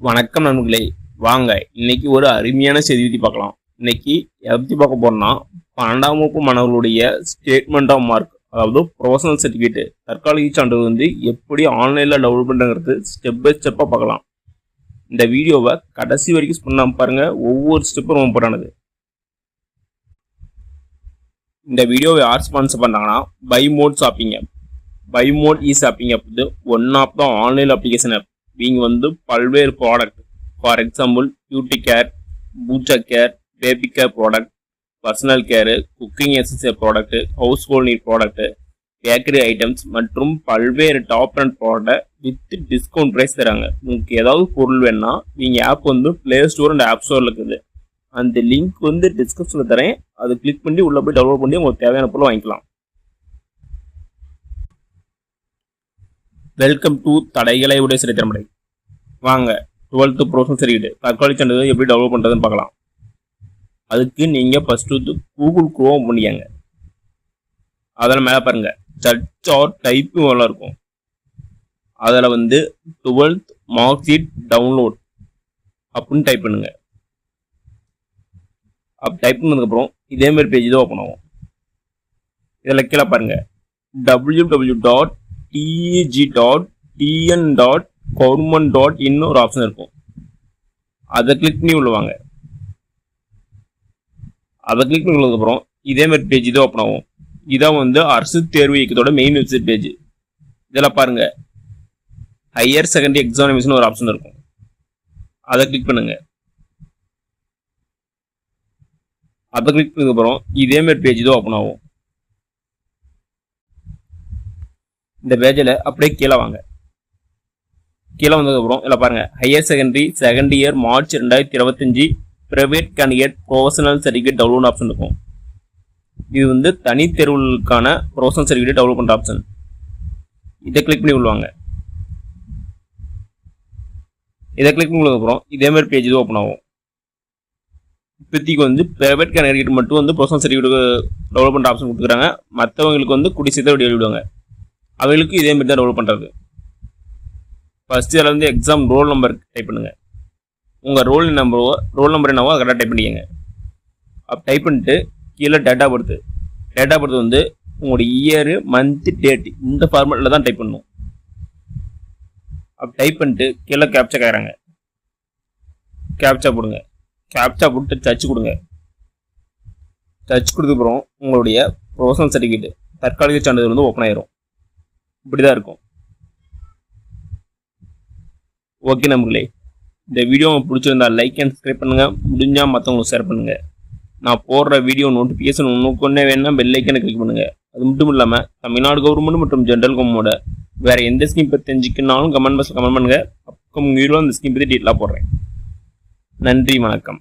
வணக்கம் நண்பர்களே, வாங்க இன்னைக்கு ஒரு அருமையான செய்தி பற்றி பார்க்கலாம். இன்னைக்கு எதை பற்றி பார்க்க போறோம்னா, 12ஆம் வகுப்பு மாணவர்களுடைய ஸ்டேட்மெண்ட் ஆஃப் மார்க், அதாவது ப்ரொஃபஷனல் சர்டிஃபிகேட் தற்காலிக சான்றிதழ் வந்து எப்படி ஆன்லைனில் டவுன்லோட் பண்ணுறது ஸ்டெப் பை ஸ்டெப்பாக பார்க்கலாம். இந்த வீடியோவை கடைசி வரைக்கும் பண்ணாம பாருங்க, ஒவ்வொரு ஸ்டெப்பும் ரொம்ப இம்பார்ட்டன்ட். இந்த வீடியோவை யார் ஸ்பான்சர் பண்ணாங்கன்னா பைமோட் ஷாப்பிங் ஆப். பைமோட் ஷாப்பிங் ஆப் வந்து one of the online application app. இவங்க வந்து பல்வேறு product, for example beauty care, பூச்சா care, baby care product, personal care, cooking essential product, household need product, bakery items மற்றும் பல்வேறு top and product with discount price தராங்க. உங்களுக்கு ஏதாவது பொருள் வேணுன்னா நீங்கள் ஆப் வந்து பிளே ஸ்டோர் அண்ட் ஆப் ஸ்டோரில் இருக்குது. அந்த லிங்க் வந்து டிஸ்கிரிப்ஷனில் தரேன். அதை கிளிக் பண்ணி உள்ளே போய் டவுன்லோட் பண்ணி உங்களுக்கு தேவையான பொருள் வாங்கிக்கலாம். வெல்கம் டு தடைகளை உடைய சரித்திரமுறை. வாங்க 12th ப்ரொஃபஷனல் சர்டிஃபிகேட் தற்காலிக சான்றிதழ் எப்படி டவுன்லோட் பண்ணுறதுன்னு பார்க்கலாம். அதுக்கு நீங்கள் ஃபஸ்ட்டு வந்து கூகுள் குரோம் பண்ணிக்கங்க. அதில் மேலே பாருங்கள் சர்ச் ஆர் டைப்பு நல்லா இருக்கும். அதில் வந்து 12th மார்க் ஷீட் டவுன்லோட் அப்படின்னு டைப் பண்ணுங்க. அப்போ டைப் பண்ணதுக்கப்புறம் இதேமாரி பேஜ் தான் ஓப்பன் ஆகும். இதில் கீழே பாருங்கள் www.teg.tn.government.in ஒரு ஆப்ஷன் இருக்கும். அதை கிளிக் பண்ணி உள்ளவாங்க. அதை கிளிக் பண்ணி உள்ளதுக்கப்புறம் இதேமாதிரி பேஜ் தான் ஓப்பன் ஆகும். இதான் வந்து அரசு தேர்வு இயக்கத்தோட மெயின் வெப்சைட் பேஜ். இதில் பாருங்க ஹையர் செகண்டரி எக்ஸாமினேஷன் ஒரு ஆப்ஷன் இருக்கும். அதை கிளிக் பண்ணுங்க. அதை கிளிக் பண்ணதுக்கப்புறம் இதேமாதிரி பேஜ் தான் ஓப்பன் ஆகும். இந்த பேஜில் அப்படியே கீழே வாங்க. கீழே வந்ததுக்கப்புறம் இதில் பாருங்கள் higher secondary second year March 2025 private candidate professional certificate download option இருக்கும். இது வந்து தனித்தேர்வுகளுக்கான ப்ரொஃபஷனல் சர்டிஃபிகேட் டவுன்லோட் பண்ணுற ஆப்ஷன். இதை கிளிக் பண்ணி விடுவாங்க. இதை கிளிக் பண்ணதுக்கப்புறம் இதேமாதிரி பேஜ் இது ஓப்பன் ஆகும். இப்போதைக்கு வந்து பிரைவேட் கேண்டிடேட் மட்டும் வந்து ப்ரொஃபஷனல் சர்டிஃபிகேட் டவுன்லோட் பண்ணுற ஆப்ஷன் கொடுத்துக்கிறாங்க. மற்றவங்களுக்கு வந்து குடி சேர்த்து வெளியிடுவாங்க. அவங்களுக்கு இதே மாதிரி தான் டவுன்லோட் பண்ணுறது. ஃபஸ்ட்டு இதில் வந்து எக்ஸாம் ரோல் நம்பர் டைப் பண்ணுங்கள். உங்கள் ரோல் நம்பர் என்னவோ அதை கரெக்டாக டைப் பண்ணிக்கங்க. அப்போ டைப் பண்ணிட்டு கீழே டேட்டா பர்த் வந்து உங்களுடைய இயரு, மந்த்து, டேட்டு இந்த ஃபார்மேட்டில் தான் டைப் பண்ணணும். அப்போ டைப் பண்ணிட்டு கீழே கேப்சா கேட்குறாங்க. கேப்சா போடுங்க. கேப்சா போட்டு டச் கொடுங்க. டச் கொடுத்தப்புறம் உங்களுடைய ப்ரொஃபஷனல் சர்டிஃபிகேட் தற்காலிக சான்றிதழ் வந்து ஓப்பன் ஆயிரும். இப்படிதான் இருக்கும். ஓகே நண்பர்களே, இந்த வீடியோ பிடிச்சிருந்தா லைக் அண்ட் சப்ஸ்கிரைப் பண்ணுங்க. முடிஞ்சா மற்றவங்களுக்கு ஷேர் பண்ணுங்க. நான் போடுற வீடியோ நோட்டிஃபிகேஷன் ஒன்றுக்கு வேணா பெல் ஐக்கனை கிளிக் பண்ணுங்க. அது மட்டும் இல்லாமல் தமிழ்நாடு கவர்மெண்ட் மற்றும் ஜென்ரல் கவர்மெண்டோட வேற எந்த ஸ்கீம் பற்றி தெரிஞ்சுக்கனாலும் கமெண்ட் பாக்ஸில் கமெண்ட் பண்ணுங்க. அப்போ அந்த ஸ்கீம் பற்றி டீட்டெயிலாக போடுறேன். நன்றி, வணக்கம்.